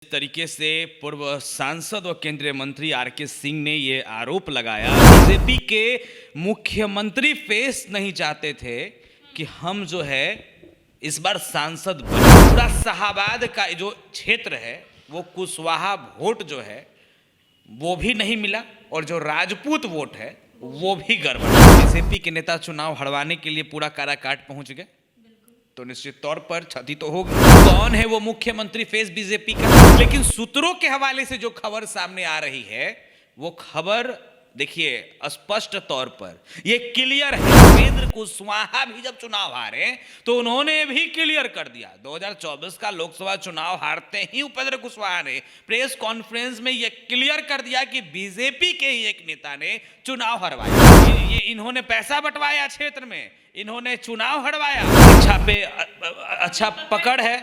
इस तरीके से पूर्व सांसद और केंद्रीय मंत्री आर.के. सिंह ने ये आरोप लगाया, बीजेपी के मुख्यमंत्री फेस नहीं चाहते थे कि हम जो है इस बार सांसद बने। पूरा शाहाबाद का जो क्षेत्र है वो कुशवाहा वोट जो है वो भी नहीं मिला और जो राजपूत वोट है वो भी गड़बड़। बीजेपी के नेता चुनाव हरवाने के लिए पूरा काराकाट पहुंच गए तो निश्चित तौर पर क्षति तो होगी। कौन है वो मुख्यमंत्री फेस बीजेपी का? लेकिन सूत्रों के हवाले से जो खबर सामने आ रही है वो खबर देखिए स्पष्ट तौर पर ये क्लियर है। उपेंद्र कुशवाहा भी जब चुनाव हारे तो उन्होंने भी क्लियर कर दिया। 2024 का लोकसभा चुनाव हारते ही उपेंद्र कुशवाहा ने प्रेस कॉन्फ्रेंस में ये क्लियर कर दिया कि बीजेपी के ही एक नेता ने चुनाव हरवाया। ये इन्होंने पैसा बंटवाया, क्षेत्र में इन्होंने चुनाव हरवाया। शिक्षा पे अच्छा पकड़ है,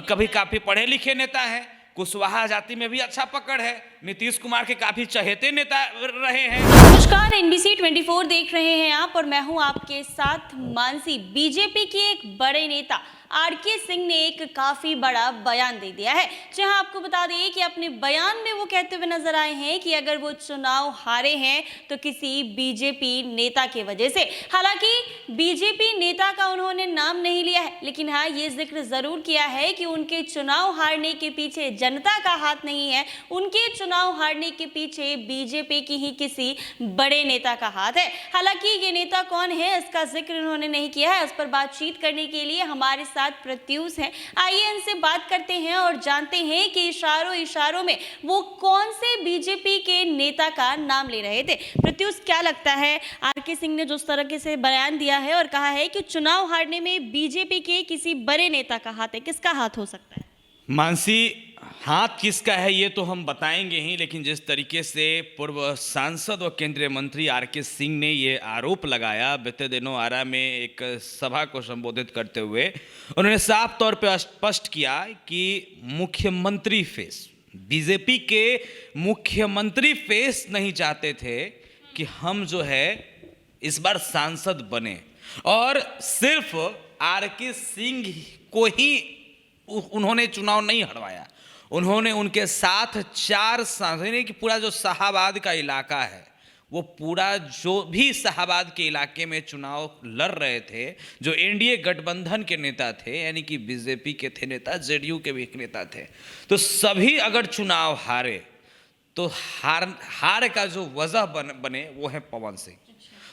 कभी काफी पढ़े लिखे नेता है, कुशवाहा जाति में भी अच्छा पकड़ है, नीतीश कुमार के काफी चहेते नेता रहे हैं। नमस्कार, NBC 24 देख रहे हैं आप और मैं हूं आपके साथ मानसी। बीजेपी के एक बड़े नेता आर.के. सिंह ने एक काफी बड़ा बयान दे दिया है, जहां आपको बता दें कि अपने बयान में वो कहते हुए नजर आए हैं कि अगर वो चुनाव हारे हैं तो किसी बीजेपी नेता की वजह से। हालांकि बीजेपी नेता का उन्होंने नाम नहीं लिया है, लेकिन हाँ ये जिक्र जरूर किया है कि उनके चुनाव हारने के पीछे जनता का हाथ नहीं है, उनके चुनाव हारने के पीछे बीजेपी की ही किसी बड़े नेता का हाथ है। हालांकि ये नेता कौन है इसका जिक्र उन्होंने नहीं किया है। इस पर बातचीत करने के लिए हमारे साथ प्रत्यूष हैं। आइए इनसे बात करते हैं और जानते हैं कि इशारों में वो कौन से बीजेपी के नेता का नाम ले रहे थे। प्रत्यूष, क्या लगता है आर.के. सिंह ने जिस तरह से बयान दिया है और कहा है कि चुनाव हारने में बीजेपी के किसी बड़े नेता का हाथ है, किसका हाथ हो सकता है? मानसी, हाथ किसका है ये तो हम बताएंगे ही, लेकिन जिस तरीके से पूर्व सांसद और केंद्रीय मंत्री आर.के. सिंह ने ये आरोप लगाया बीते दिनों आरा में एक सभा को संबोधित करते हुए, उन्होंने साफ तौर पर स्पष्ट किया कि मुख्यमंत्री फेस, बीजेपी के मुख्यमंत्री फेस नहीं चाहते थे कि हम जो है इस बार सांसद बने और सिर्फ आर.के. सिंह को ही उन्होंने चुनाव नहीं हरवाया, उन्होंने उनके साथ 4 सांसद कि पूरा जो शाहाबाद का इलाका है वो पूरा जो भी शाहाबाद के इलाके में चुनाव लड़ रहे थे, जो एनडीए गठबंधन के नेता थे, यानी कि बीजेपी के थे नेता, जेडीयू के भी एक नेता थे, तो सभी अगर चुनाव हारे तो हार का जो वजह बने वो है पवन सिंह।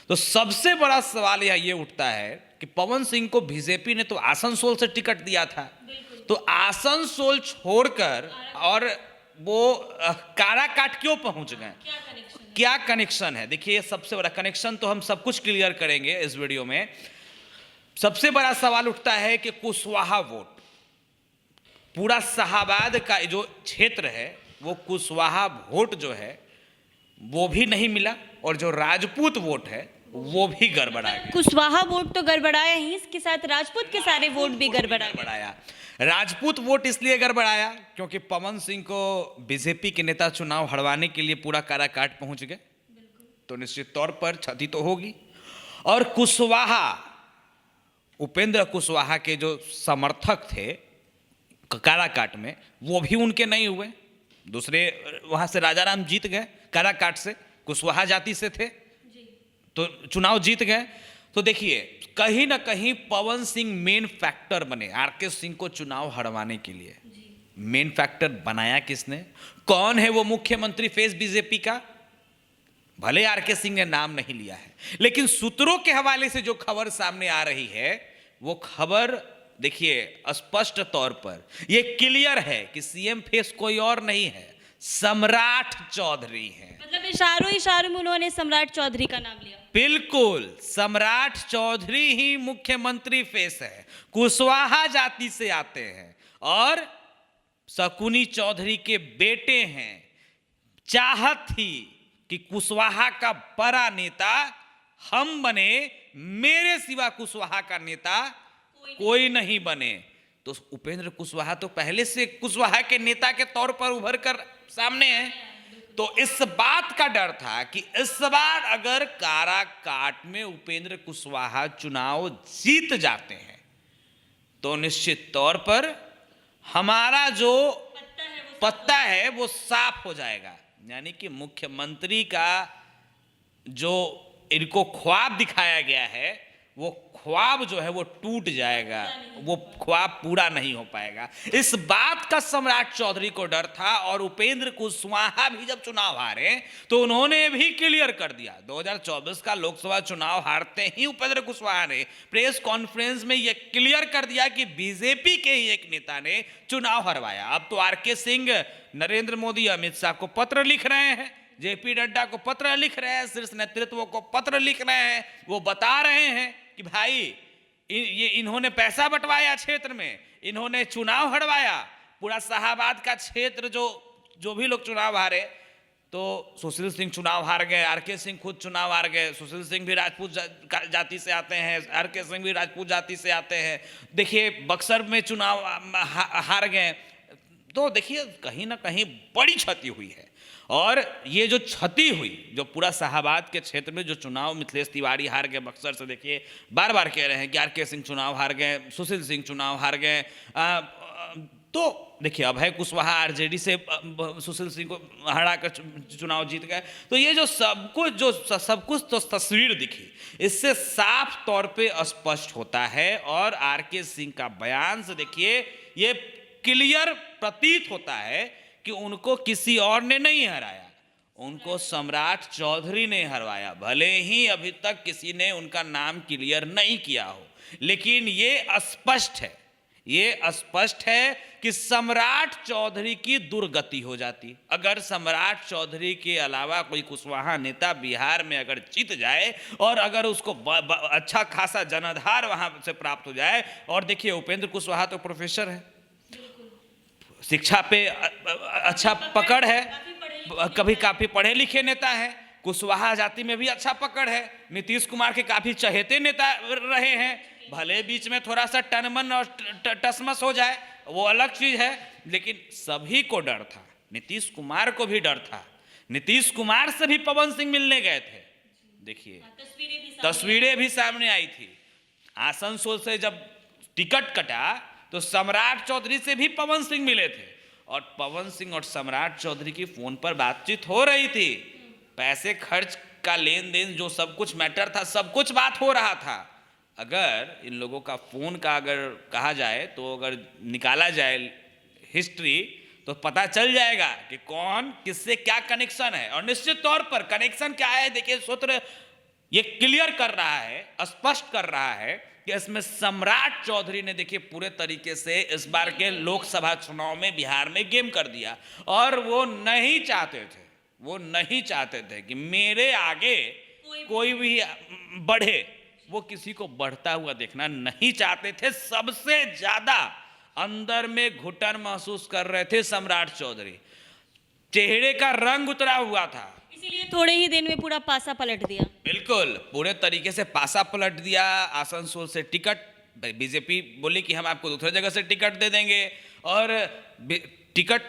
तो सबसे बड़ा सवाल ये उठता है कि पवन सिंह को बीजेपी ने तो आसनसोल से टिकट दिया था, तो आसनसोल छोड़कर और वो काराकाट क्यों पहुंच गए? क्या कनेक्शन है? देखिए सबसे बड़ा कनेक्शन तो हम सब कुछ क्लियर करेंगे इस वीडियो में। सबसे बड़ा सवाल उठता है कि कुशवाहा वोट, पूरा शाहाबाद का जो क्षेत्र है वो कुशवाहा वोट जो है वो भी नहीं मिला और जो राजपूत वोट है वो भी गड़बड़ाया। कुशवाहा वोट तो गड़बड़ाया ही, इसके साथ राजपूत के सारे वोट भी गड़बड़ाया। राजपूत वोट इसलिए गड़बड़ाया क्योंकि पवन सिंह को बीजेपी के नेता चुनाव हरवाने के लिए पूरा काराकाट पहुंच गए तो निश्चित तौर पर क्षति तो होगी। और कुशवाहा, उपेंद्र कुशवाहा के जो समर्थक थे काराकाट में वो भी उनके नहीं हुए, दूसरे वहां से राजाराम जीत गए, काराकाट से कुशवाहा जाति से थे तो चुनाव जीत गए। तो देखिए कहीं ना कहीं पवन सिंह मेन फैक्टर बने आर.के. सिंह को चुनाव हरवाने के लिए। मेन फैक्टर बनाया किसने? कौन है वो मुख्यमंत्री फेस बीजेपी का? भले आर.के. सिंह ने नाम नहीं लिया है, लेकिन सूत्रों के हवाले से जो खबर सामने आ रही है वो खबर देखिए स्पष्ट तौर पर ये क्लियर है कि सीएम फेस कोई और नहीं है, सम्राट चौधरी है। मतलब इशारों में उन्होंने सम्राट चौधरी का नाम लिया। बिल्कुल, सम्राट चौधरी ही मुख्यमंत्री फेस है, कुशवाहा जाति से आते हैं और शकुनी चौधरी के बेटे हैं। चाहत थी कि कुशवाहा का बड़ा नेता हम बने, मेरे सिवा कुशवाहा का नेता कोई नहीं बने। तो उपेंद्र कुशवाहा तो पहले से कुशवाहा के नेता के तौर पर उभर कर सामने है, तो इस बात का डर था कि इस बार अगर काराकाट में उपेंद्र कुशवाहा चुनाव जीत जाते हैं तो निश्चित तौर पर हमारा जो पत्ता है वो साफ हो जाएगा। यानी कि मुख्यमंत्री का जो इनको ख्वाब दिखाया गया है वो ख्वाब जो है वो टूट जाएगा, वो ख्वाब पूरा नहीं हो पाएगा। इस बात का सम्राट चौधरी को डर था और उपेंद्र कुशवाहा भी जब चुनाव हारे तो उन्होंने भी क्लियर कर दिया। 2024 का लोकसभा चुनाव हारते ही उपेंद्र कुशवाहा ने प्रेस कॉन्फ्रेंस में यह क्लियर कर दिया कि बीजेपी के ही एक नेता ने चुनाव हरवाया। अब तो आरके सिंह नरेंद्र मोदी अमित शाह को पत्र लिख रहे हैं, जेपी नड्डा को पत्र लिख रहे हैं, शीर्ष नेतृत्व को पत्र लिख रहे हैं। वो बता रहे हैं कि भाई ये इन्होंने पैसा बंटवाया क्षेत्र में, इन्होंने चुनाव हरवाया। पूरा शाहाबाद का क्षेत्र जो भी लोग चुनाव हारे, तो सुशील सिंह चुनाव हार गए, आरके सिंह खुद चुनाव हार गए। सुशील सिंह भी राजपूत जाति से आते हैं, आरके सिंह भी राजपूत जाति से आते हैं। देखिए बक्सर में चुनाव हार गए। तो देखिए कहीं ना कहीं बड़ी क्षति हुई है। और ये जो क्षति हुई, जो पूरा शाहाबाद के क्षेत्र में जो चुनाव मिथिलेश तिवारी हार गए बक्सर से, देखिए बार बार कह रहे हैं कि आरके सिंह चुनाव हार गए, सुशील सिंह चुनाव हार गए। तो देखिए अभय कुशवाहा आरजेडी से सुशील सिंह को हराकर चुनाव जीत गए। तो ये जो सब कुछ तो तस्वीर दिखी, इससे साफ तौर पे स्पष्ट होता है। और आरके सिंह का बयान से देखिए ये क्लियर प्रतीत होता है कि उनको किसी और ने नहीं हराया, उनको सम्राट चौधरी ने हरवाया। भले ही अभी तक किसी ने उनका नाम क्लियर नहीं किया हो, लेकिन ये स्पष्ट है कि सम्राट चौधरी की दुर्गति हो जाती। अगर सम्राट चौधरी के अलावा कोई कुशवाहा नेता बिहार में अगर जीत जाए और अगर उसको अच्छा खासा जनाधार वहां से प्राप्त हो जाए। और देखिए उपेंद्र कुशवाहा तो प्रोफेसर है, शिक्षा पे अच्छा पकड़ है, कभी काफी पढ़े लिखे नेता है, कुशवाहा जाति में भी अच्छा पकड़ है, नीतीश कुमार के काफी चहेते नेता रहे हैं। भले बीच में थोड़ा सा टनमन और टसमस हो जाए वो अलग चीज है, लेकिन सभी को डर था, नीतीश कुमार को भी डर था। नीतीश कुमार से भी पवन सिंह मिलने गए थे। देखिए तस्वीरें भी सामने आई थी। आसनसोल से जब टिकट कटा तो सम्राट चौधरी से भी पवन सिंह मिले थे और पवन सिंह और सम्राट चौधरी की फोन पर बातचीत हो रही थी। पैसे खर्च का लेन देन जो सब कुछ मैटर था, सब कुछ बात हो रहा था। अगर इन लोगों का फोन का अगर कहा जाए तो अगर निकाला जाए हिस्ट्री तो पता चल जाएगा कि कौन किससे क्या कनेक्शन है। और निश्चित तौर पर कनेक्शन क्या है, देखिए सूत्र ये क्लियर कर रहा है, स्पष्ट कर रहा है कि इसमें सम्राट चौधरी ने देखिए पूरे तरीके से इस बार के लोकसभा चुनाव में बिहार में गेम कर दिया। और वो नहीं चाहते थे कि मेरे आगे कोई भी बढ़े, वो किसी को बढ़ता हुआ देखना नहीं चाहते थे। सबसे ज्यादा अंदर में घुटन महसूस कर रहे थे सम्राट चौधरी, चेहरे का रंग उतरा हुआ था, इसीलिए थोड़े ही दिन में पूरा पासा पलट दिया। बिल्कुल पूरे तरीके से पासा पलट दिया। आसनसोल से टिकट बीजेपी बोली कि हम आपको दूसरे जगह से टिकट दे देंगे और टिकट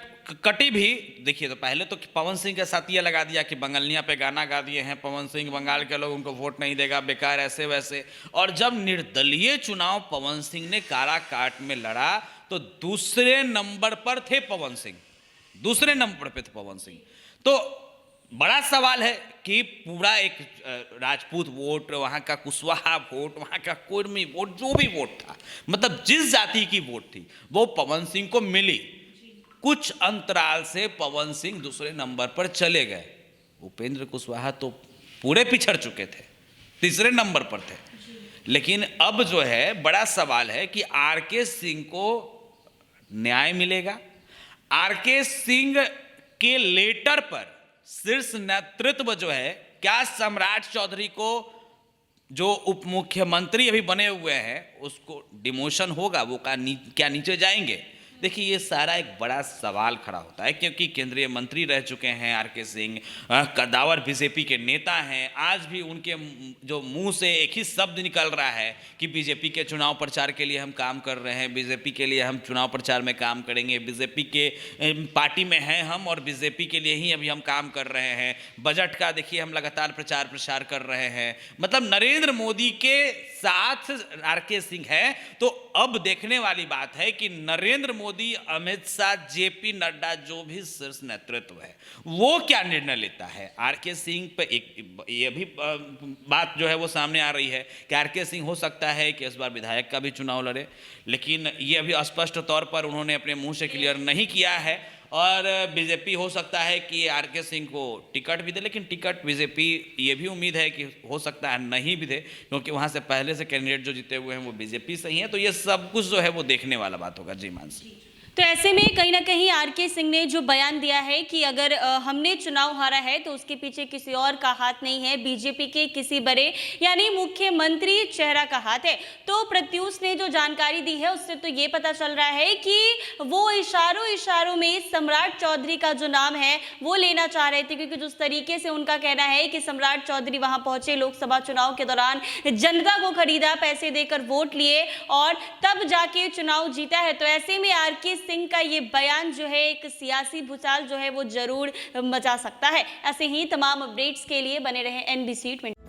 कटी भी। देखिए तो पहले तो पवन सिंह के साथ ये लगा दिया कि बंगलिया पे गाना गा दिए हैं पवन सिंह, बंगाल के लोग उनको वोट नहीं देगा, बेकार ऐसे वैसे। और जब निर्दलीय चुनाव पवन सिंह ने काराकाट में लड़ा तो दूसरे नंबर पर थे पवन सिंह। तो बड़ा सवाल है कि पूरा एक राजपूत वोट, वहाँ का कुशवाहा वोट, वहाँ का कुर्मी वोट, जो भी वोट था, मतलब जिस जाति की वोट थी वो पवन सिंह को मिली। कुछ अंतराल से पवन सिंह दूसरे नंबर पर चले गए। उपेंद्र कुशवाहा तो पूरे पिछड़ चुके थे, तीसरे नंबर पर थे। लेकिन अब जो है बड़ा सवाल है कि आरके सिंह को न्याय मिलेगा। आरके सिंह के लेटर पर शीर्ष नेतृत्व जो है, क्या सम्राट चौधरी को जो उप मुख्यमंत्री अभी बने हुए हैं उसको डिमोशन होगा, वो क्या नीचे जाएंगे? देखिए ये सारा एक बड़ा सवाल खड़ा होता है क्योंकि केंद्रीय मंत्री रह चुके हैं आरके सिंह, कद्दावर बीजेपी के नेता हैं। आज भी उनके जो मुंह से एक ही शब्द निकल रहा है कि बीजेपी के चुनाव प्रचार के लिए हम काम कर रहे हैं, बीजेपी के लिए हम चुनाव प्रचार में काम करेंगे, बीजेपी के पार्टी में हैं हम और बीजेपी के लिए ही अभी हम काम कर रहे हैं। बजट का देखिए हम लगातार प्रचार प्रसार कर रहे हैं। मतलब नरेंद्र मोदी के साथ आरके सिंह है। तो अब देखने वाली बात है कि नरेंद्र मोदी, अमित शाह, जेपी नड्डा, जो भी शीर्ष नेतृत्व है वो क्या निर्णय लेता है। आरके सिंह पे एक ये भी बात जो है वो सामने आ रही है कि आरके सिंह हो सकता है कि इस बार विधायक का भी चुनाव लड़े, लेकिन ये अभी स्पष्ट तौर पर उन्होंने अपने मुंह से क्लियर नहीं किया है। और बीजेपी हो सकता है कि आरके सिंह को टिकट भी दे, लेकिन टिकट बीजेपी ये भी उम्मीद है कि हो सकता है नहीं भी दे, क्योंकि वहाँ से पहले से कैंडिडेट जो जीते हुए हैं वो बीजेपी से ही हैं। तो ये सब कुछ जो है वो देखने वाला बात होगा। जी मानसी। तो ऐसे में कहीं ना कहीं आरके सिंह ने जो बयान दिया है कि अगर हमने चुनाव हारा है तो उसके पीछे किसी और का हाथ नहीं है, बीजेपी के किसी बड़े यानी मुख्यमंत्री चेहरा का हाथ है। तो प्रत्यूष ने जो जानकारी दी है उससे तो ये पता चल रहा है कि वो इशारों में सम्राट चौधरी का जो नाम है वो लेना चाह रहे थे, क्योंकि जिस तरीके से उनका कहना है कि सम्राट चौधरी वहां पहुंचे, लोकसभा चुनाव के दौरान जनता को खरीदा, पैसे देकर वोट लिए और तब जाके चुनाव जीता है। तो ऐसे में आरके सिंह का ये बयान जो है एक सियासी भूचाल जो है वो जरूर मचा सकता है। ऐसे ही तमाम अपडेट्स के लिए बने रहे NBC 20।